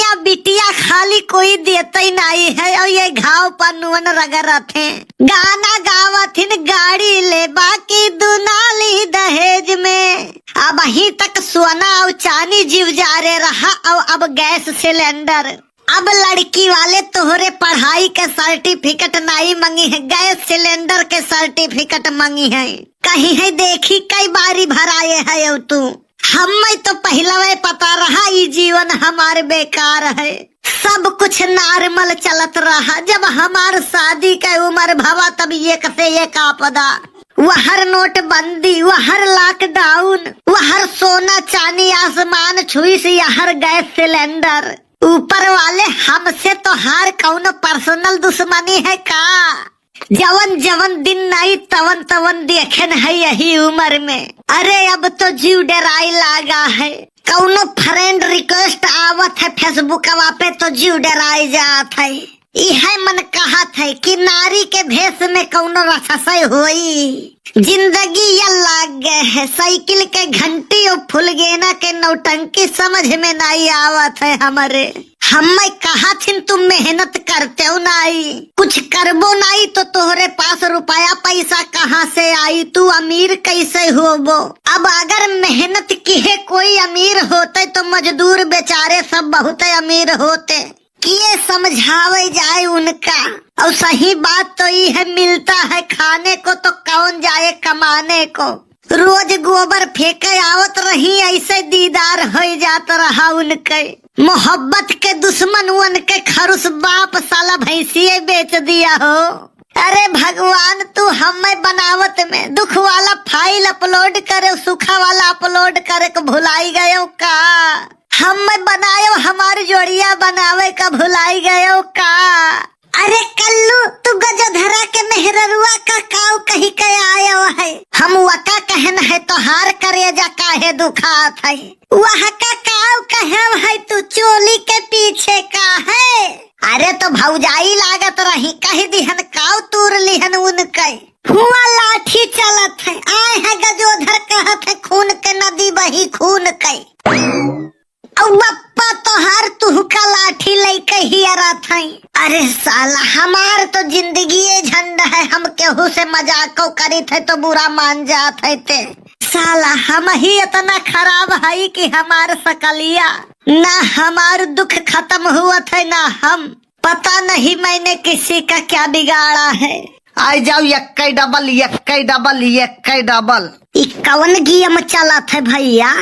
बिटिया बिटिया खाली कोई देते ही नहीं है और ये घाव पर नुन रगड़त है। गाना गावथिन गाड़ी ले बाकी दुनाली दहेज में। अब ही तक सोना और चांदी जीव जा रे रहा और अब गैस सिलेंडर। अब लड़की वाले तोहरे पढ़ाई के सर्टिफिकेट नहीं मांगी है, गैस सिलेंडर के सर्टिफिकेट मांगी है। कहीं है देखी कई बारी भराए है तू। हमें तो पहला वे पता रहा ये जीवन हमारे बेकार है। सब कुछ नॉर्मल चलत रहा। जब हमार शादी का उम्र भवा तब एक से एक आपदा। वहर नोटबंदी, वहर लॉकडाउन, वहर सोना चांदी आसमान छुई से यहर गैस सिलेंडर। ऊपर वाले हमसे तो हर कौन पर्सनल दुश्मनी है का। जवन जवन दिन नहीं तवन तवन देखे है यही उम्र में। अरे अब तो जीव डराई लागा है। कौनो फ्रेंड रिक्वेस्ट आवत है फेसबुकवा पे तो जीव डराई जात है। यह मन कहत है कि नारी के भेष में कौनो रससई होई। जिंदगी ये लाग गए है साइकिल के घंटी और फुलगेना के नौटंकी समझ में नहीं आवत है हमारे। हमें कहा थी तुम मेहनत करते हो नहीं, कुछ करबो नहीं तो तोहरे पास रुपया पैसा कहाँ से आई, तू अमीर कैसे होबो। अब अगर मेहनत किए कोई अमीर होते तो मजदूर बेचारे सब बहुत अमीर होते। किए समझावे जाए उनका। और सही बात तो ये है मिलता है खाने को तो कौन जाए कमाने को। रोज गोबर फेंके आवत रही ऐसे दीदार हो जाता रहा उनके। मोहब्बत के दुश्मन उनके खरुस बाप साला भैंसिए बेच दिया हो। अरे भगवान तू हमें बनावत में दुख वाला फाइल अपलोड करे सुखा वाला अपलोड करे को भुलाई गयो का। हमें बनायो हमारी जोड़िया बनावे का भुलाई गयो का। अरे कल्लू तू गजधरा के मेहररुआ का काव कहीं के आयो है। हम वका कहन है तो हार करेजा काहे दुखात है। वह का काव कहम है तू चोली के पीछे का है। अरे तो भौजाई लागत रही कही दिहन काव तूर लिहन उनके। हुआ लाठी चलत है आए है गजोधर कहत है खून के नदी बही खून के। बप्पा तो हर तू का लाठी लेके ही रहा। अरे साला हमार तो जिंदगी झंड है। हम केहू से मजाक करी थे तो बुरा मान जात है ते। साला हम ही इतना खराब है कि हमार सकलिया ना हमार दुख खत्म हुआ था ना हम। पता नहीं मैंने किसी का क्या बिगाड़ा है। आई जाओ यक्कई डबल यक्कई डबल यक्कई डबल। कौन गेम चला था भैया?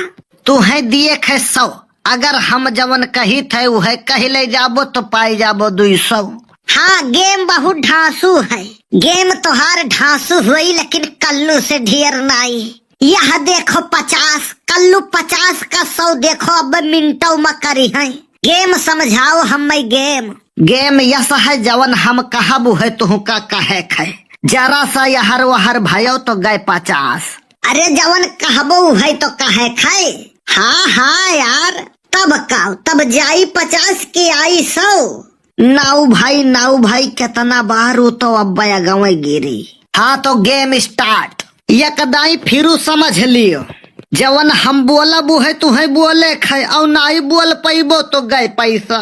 तू है दिए खे 100। अगर हम जवन कही थे वह कही ले जाबो तो पाई जाबो 200। हाँ गेम बहुत ढांसू है। गेम तो हर ढांसू हुई लेकिन कल्लू से ढेर नहीं। यह देखो 50 कल्लू 50 का 100 देखो अब मिनटों में करी है। गेम समझाओ हमें गेम। गेम यस है जवन हम कहब है तुह का कहे खे। जरा सा यहर वहर भयो तो गए 50। अरे जवन कहबो है तो कहे खे। हाँ हाँ यार तब का तब जाई 50 की आई 100। नाउ भाई कितना बार तो अब बया गवे गिरी। हाँ तो गेम स्टार्ट। यकदाई फिरू समझ लियो जवन हम बोलब है तुम्हें बोले खे और नहीं बोल पैबो तो गए पैसा।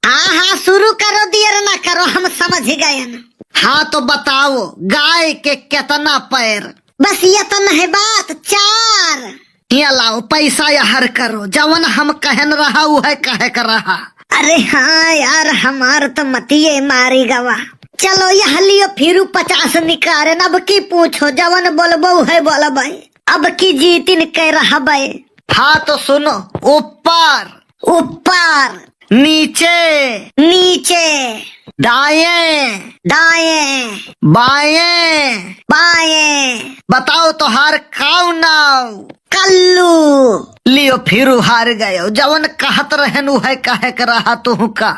हाँ हाँ शुरू करो देर ना करो हम समझ गए न। हाँ तो बताओ गाय के कितना पैर? बस ये तो नहीं बात 4। ये लाओ पैसा यहर करो जवन हम कहन रहा वो है कहे कर रहा। अरे हाँ यार हमार तो मतिये मारी गवा। चलो यह लियो फिर 50 निकारे। अब की पूछो जवन बोलबो है बोलब। अब की जीतिन कह रहा बे। हाँ तो सुनो ऊपर ऊपर नीचे नीचे दाएं दाएं बाएं बाएं। बताओ तो हार काऊ नाउ? कल्लू। लियो फिर हार गयो जवन कहत रहन है कहे कर रहा तू का।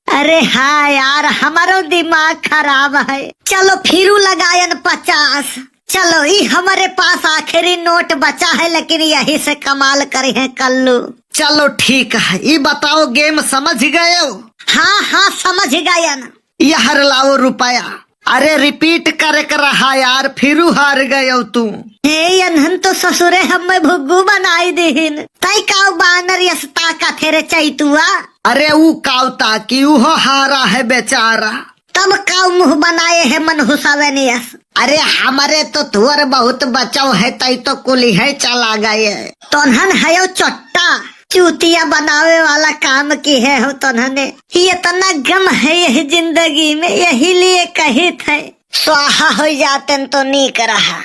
अरे हाँ यार हमारो दिमाग खराब है। चलो फिर लगायन 50। चलो ये हमारे पास आखिरी नोट बचा है लेकिन यही से कमाल करे हैं कल्लू। चलो ठीक है ये बताओ गेम समझ गए हो? हाँ हाँ समझ गए न। यहर लाओ रुपया अरे रिपीट करे कर रहा यार, फिर हार गए हो तू। हे अनहन तो ससुरे हमें भुग्गू बनाई दीहिन तई काउ बानर यस्ता का थेरे चैतुआ। अरे वो कावता कि वो हारा है बेचारा। तब काउ मुंह बनाए है मन हुसावेनियस। अरे हमारे तो तुअर बहुत बचाव है, तई तो कुली है चला गए। तोन्हन है चट्टा चूतिया बनावे वाला काम की है हो तोन्हने। ये इतना गम है यही जिंदगी में, यही लिए कही थे स्वाहा हो जाते तो नहीं कर रहा।